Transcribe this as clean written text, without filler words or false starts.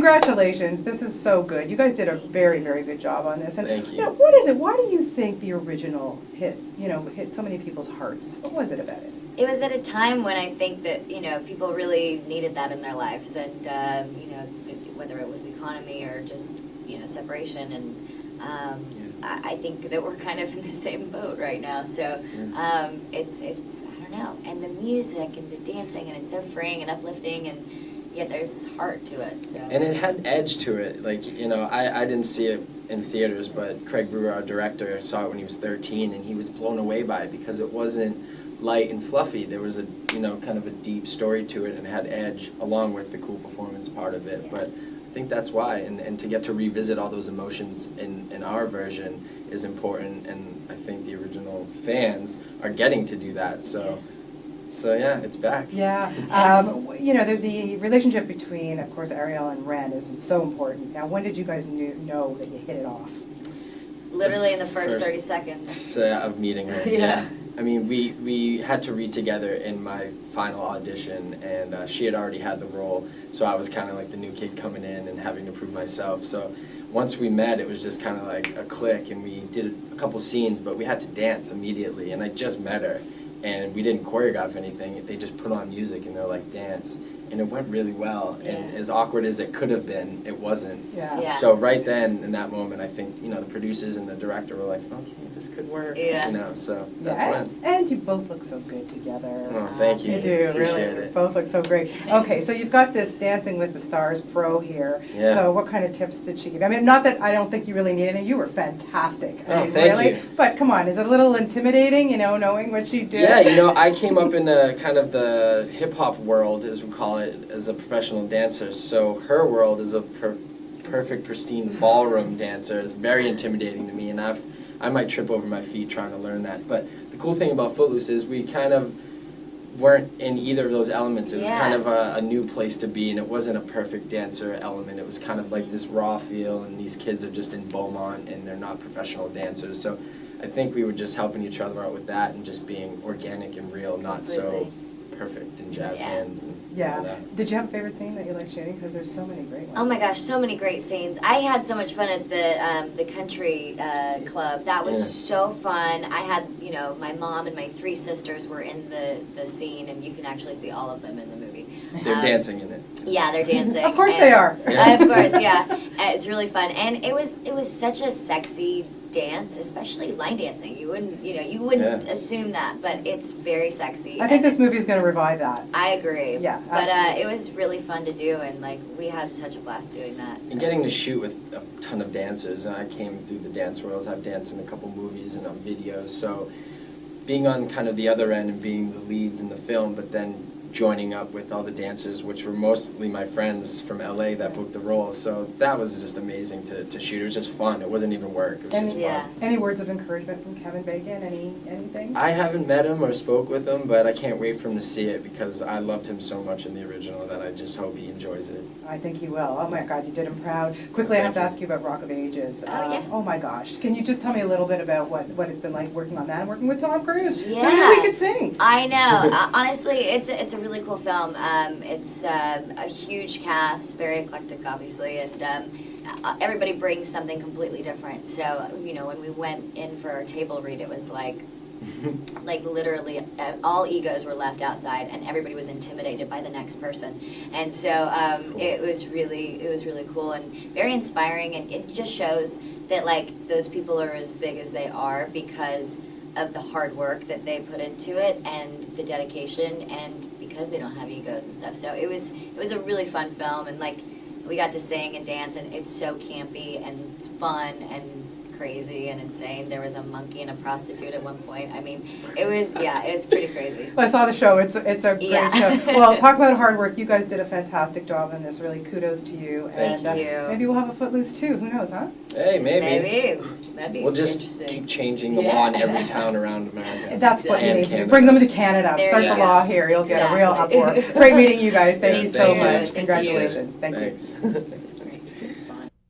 Congratulations, this is so good. You guys did a very, very good job on this. And Thank you. What is it? Why do you think the original hit so many people's hearts? What was it about it? It was at a time when I think that, people really needed that in their lives, and, whether it was the economy or just, separation, and I think that we're kind of in the same boat right now, so it's I don't know, and the music and the dancing, and it's so freeing and uplifting, and yet there's heart to it. So. And it had edge to it, like, I didn't see it in theaters, but Craig Brewer, our director, saw it when he was 13, and he was blown away by it because it wasn't light and fluffy. There was a kind of a deep story to it, and it had edge along with the cool performance part of it. But I think that's why, and to get to revisit all those emotions in our version is important, and I think the original fans are getting to do that. So yeah, it's back. Yeah, the relationship between, of course, Ariel and Ren is so important. Now, when did you guys know that you hit it off? Literally in the first 30 seconds. Of meeting her, yeah. I mean, we had to read together in my final audition, and she had already had the role, so I was kind of like the new kid coming in and having to prove myself. So once we met, it was just kind of like a click, and we did a couple scenes, but we had to dance immediately, and I just met her, and we didn't choreograph anything. They just put on music, and they're like, dance. And it went really well, and as awkward as it could have been, it wasn't. Yeah. So right then, in that moment, I think, the producers and the director were like, okay, this could work, so that's when. And you both look so good together. Oh, thank you. You do, Appreciate really. it. Both look so great. Okay, so you've got this Dancing with the Stars pro here. Yeah. So what kind of tips did she give? I mean, not that I don't think you really need any. You were fantastic. Oh, thank you. But come on, is it a little intimidating, knowing what she did? Yeah, I came up in the kind of the hip-hop world, as we call it, as a professional dancer. So her world is a perfect, pristine ballroom dancer. It's very intimidating to me, and I might trip over my feet trying to learn that. But the cool thing about Footloose is we kind of weren't in either of those elements. It was kind of a new place to be, and it wasn't a perfect dancer element. It was kind of like this raw feel, and these kids are just in Beaumont, and they're not professional dancers. So I think we were just helping each other out with that and just being organic and real, not so perfect and jazz hands. And all that. Did you have a favorite scene that you liked shooting? Because there's so many great ones. Oh my gosh, so many great scenes. I had so much fun at the country club. That was so fun. I had, my mom and my 3 sisters were in the scene, and you can actually see all of them in the movie. They're dancing in it. Yeah, they're dancing. Of course they are. Of course, yeah. It's really fun, and it was such a sexy dance, especially line dancing. You wouldn't assume that, but it's very sexy. I think this movie is going to revive that. I agree. Yeah, but absolutely. it was really fun to do, and we had such a blast doing that. So. And getting to shoot with a ton of dancers, and I came through the dance world. I've danced in a couple movies and on videos, so being on kind of the other end and being the leads in the film, but then joining up with all the dancers, which were mostly my friends from LA that booked the role. So that was just amazing to shoot. It was just fun. It wasn't even work. It was just fun. Any words of encouragement from Kevin Bacon? Anything? I haven't met him or spoke with him, but I can't wait for him to see it because I loved him so much in the original that I just hope he enjoys it. I think he will. Oh my God, you did him proud. Quickly, I have to ask you about Rock of Ages. Oh my gosh. Can you just tell me a little bit about what it's been like working on that and working with Tom Cruise? Yeah. Who knew he could sing? I know. Honestly, it's a really cool film. It's a huge cast, very eclectic, obviously, and everybody brings something completely different. So, when we went in for our table read, it was like literally all egos were left outside, and everybody was intimidated by the next person. And so it was really cool and very inspiring, and it just shows that those people are as big as they are because of the hard work that they put into it and the dedication, and because they don't have egos and stuff. So it was a really fun film, and we got to sing and dance, and it's so campy and it's fun and crazy and insane. There was a monkey and a prostitute at one point. I mean, it was pretty crazy. Well, I saw the show. It's a great show. Well, talk about hard work. You guys did a fantastic job on this. Really, kudos to you. Thank you. Maybe we'll have a Footloose too. Who knows, huh? Hey, maybe. Maybe. That'd be we'll just interesting. keep changing the law in every town around America. That's what you need to do. Canada. Bring them to Canada. There Start you the go. law here. You'll get a real Exactly. uproar. Great meeting you guys. Thank you so Thank you. much. Thank you. Congratulations. Thank you. Thanks.